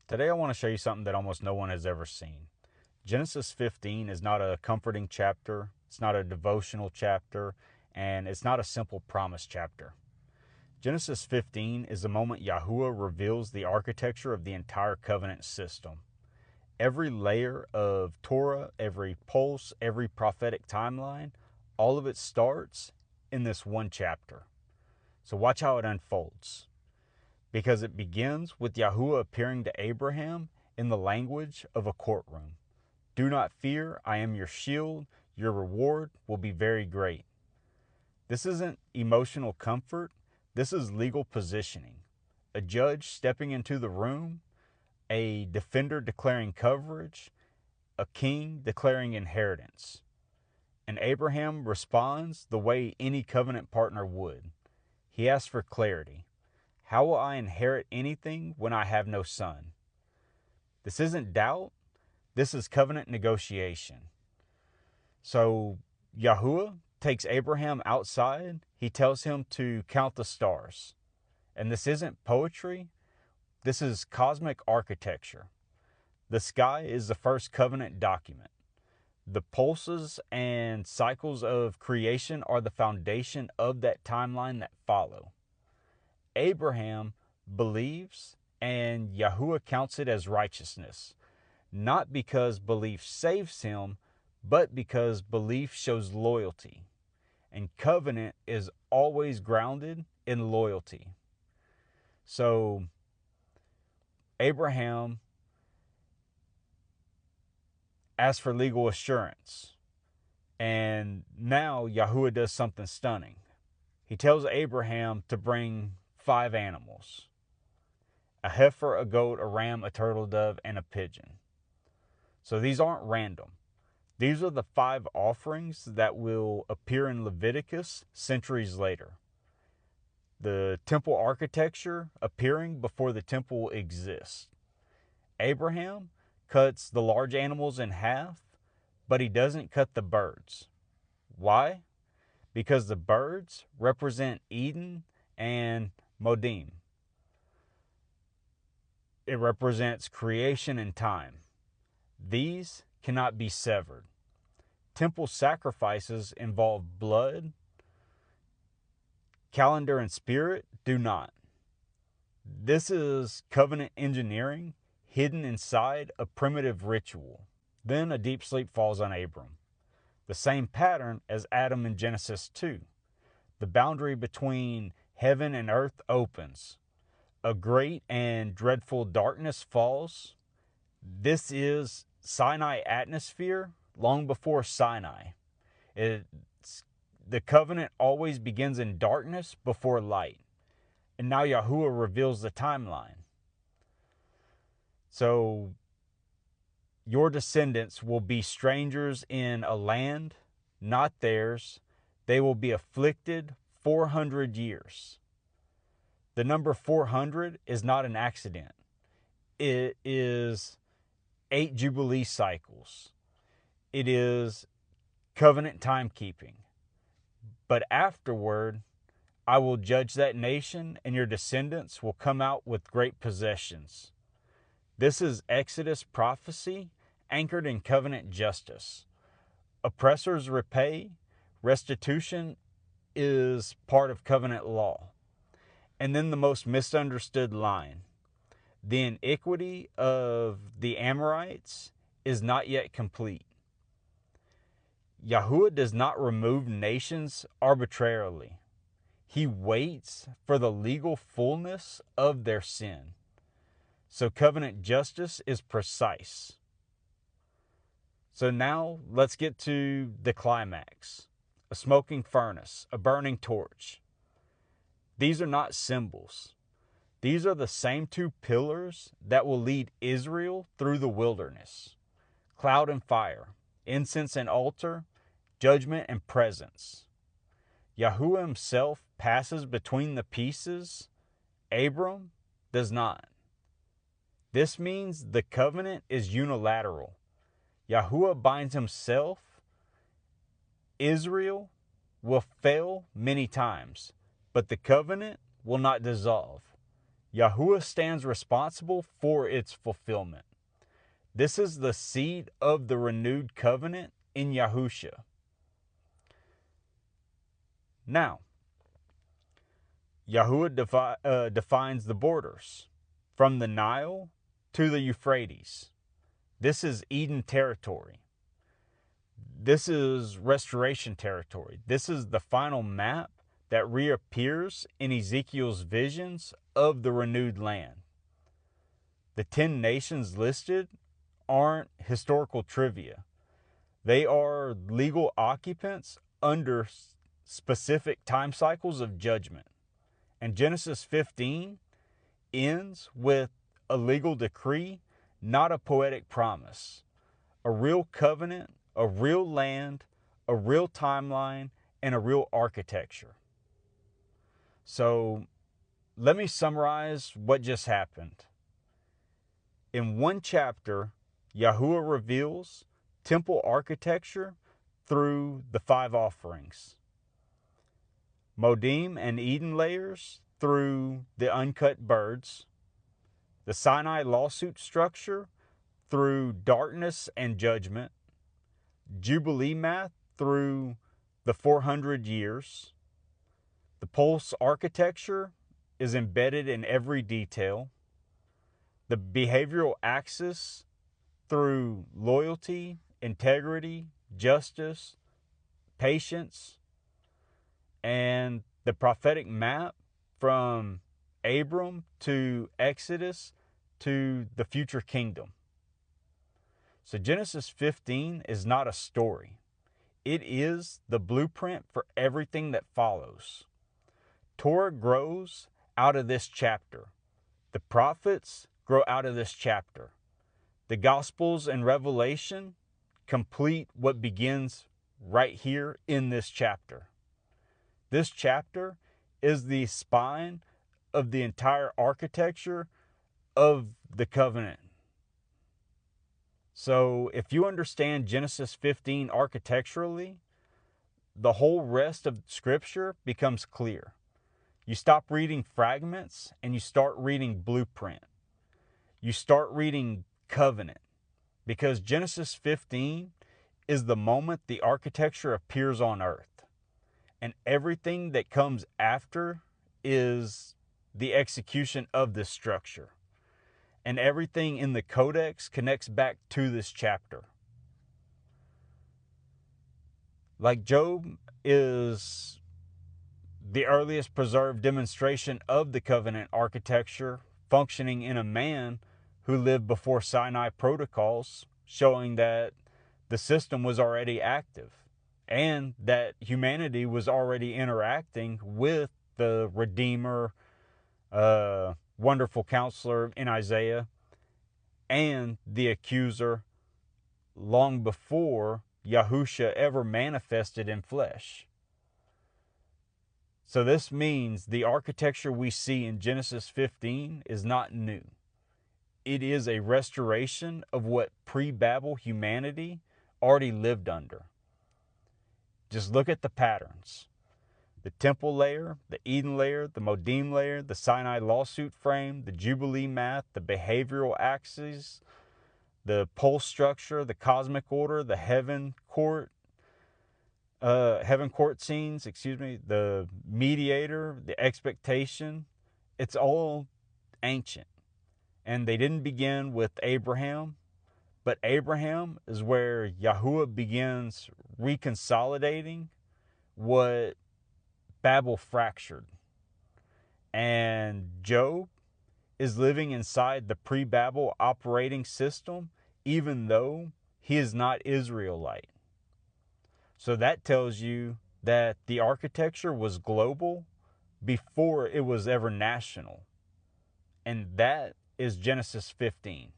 Today I want to show you something that almost no one has ever seen. Genesis 15 is not a comforting chapter, it's not a devotional chapter, and it's not a simple promise chapter. Genesis 15 is the moment Yahuwah reveals the architecture of the entire covenant system. Every layer of Torah, every pulse, every prophetic timeline, all of it starts in this one chapter. So watch how it unfolds. Because it begins with Yahuwah appearing to Abraham in the language of a courtroom. Do not fear, I am your shield, your reward will be very great. This isn't emotional comfort, this is legal positioning. A judge stepping into the room, a defender declaring coverage, a king declaring inheritance. And Abraham responds the way any covenant partner would. He asks for clarity. How will I inherit anything when I have no son? This isn't doubt. This is covenant negotiation. So Yahuwah takes Abraham outside. He tells him to count the stars. And this isn't poetry. This is cosmic architecture. The sky is the first covenant document. The pulses and cycles of creation are the foundation of that timeline that follow. Abraham believes, and Yahuwah counts it as righteousness, not because belief saves him, but because belief shows loyalty. And covenant is always grounded in loyalty. So Abraham asked for legal assurance, and now Yahuwah does something stunning. He tells Abraham to bring 5 animals: a heifer, a goat, a ram, a turtle dove, and a pigeon. So these aren't random. These are the 5 offerings that will appear in Leviticus centuries later. The temple architecture appearing before the temple exists. Abraham cuts the large animals in half, but he doesn't cut the birds. Why? Because the birds represent Eden and Modim. It represents creation and time. These cannot be severed. Temple sacrifices involve blood. Calendar and spirit do not. This is covenant engineering hidden inside a primitive ritual. Then a deep sleep falls on Abram. The same pattern as Adam in Genesis 2. The boundary between heaven and earth opens. A great and dreadful darkness falls. This is Sinai atmosphere long before Sinai. The covenant always begins in darkness before light. And now Yahuwah reveals the timeline. So your descendants will be strangers in a land not theirs. They will be afflicted 400 years. The number 400 is not an accident. It is 8 Jubilee cycles. It is covenant timekeeping. But afterward, I will judge that nation, and your descendants will come out with great possessions. This is Exodus prophecy anchored in covenant justice. Oppressors repay. Restitution is part of covenant law. And then the most misunderstood line. The iniquity of the Amorites is not yet complete. Yahuwah does not remove nations arbitrarily. He waits for the legal fullness of their sin. So covenant justice is precise. So now let's get to the climax. A smoking furnace, a burning torch. These are not symbols. These are the same 2 pillars that will lead Israel through the wilderness. Cloud and fire, incense and altar, judgment and presence. Yahuwah himself passes between the pieces. Abram does not. This means the covenant is unilateral. Yahuwah binds himself. Israel will fail many times, but the covenant will not dissolve. Yahuwah stands responsible for its fulfillment. This is the seed of the renewed covenant in Yahusha. Now, Yahuwah defines the borders from the Nile to the Euphrates. This is Eden territory. This is restoration territory. This is the final map that reappears in Ezekiel's visions of the renewed land. The 10 nations listed aren't historical trivia. They are legal occupants under specific time cycles of judgment. And Genesis 15 ends with a legal decree, not a poetic promise. A real covenant, a real land, a real timeline, and a real architecture. So let me summarize what just happened. In one chapter, Yahuwah reveals temple architecture through the 5 offerings. Modim and Eden layers through the uncut birds. The Sinai lawsuit structure through darkness and judgment. Jubilee math through the 400 years. The pulse architecture is embedded in every detail. The behavioral axis through loyalty, integrity, justice, patience, and the prophetic map from Abram to Exodus to the future kingdom. So Genesis 15 is not a story. It is the blueprint for everything that follows. Torah grows out of this chapter. The prophets grow out of this chapter. The Gospels and Revelation complete what begins right here in this chapter. This chapter is the spine of the entire architecture of the covenant. So if you understand Genesis 15 architecturally, the whole rest of Scripture becomes clear. You stop reading fragments and you start reading blueprint. You start reading covenant, because Genesis 15 is the moment the architecture appears on earth. And everything that comes after is the execution of this structure. And everything in the Codex connects back to this chapter. Like Job is the earliest preserved demonstration of the covenant architecture functioning in a man who lived before Sinai protocols, showing that the system was already active and that humanity was already interacting with the Redeemer, Wonderful Counselor in Isaiah, and the Accuser long before Yahusha ever manifested in flesh. So this means the architecture we see in Genesis 15 is not new. It is a restoration of what pre-Babel humanity already lived under. Just look at the patterns. The temple layer, the Eden layer, the Modim layer, the Sinai lawsuit frame, the Jubilee math, the behavioral axes, the pole structure, the cosmic order, the heaven court scenes, the mediator, the expectation. It's all ancient. And they didn't begin with Abraham, but Abraham is where Yahuwah begins reconsolidating what Babel fractured. And Job is living inside the pre-Babel operating system, even though he is not Israelite. So that tells you that the architecture was global before it was ever national. And that is Genesis 15.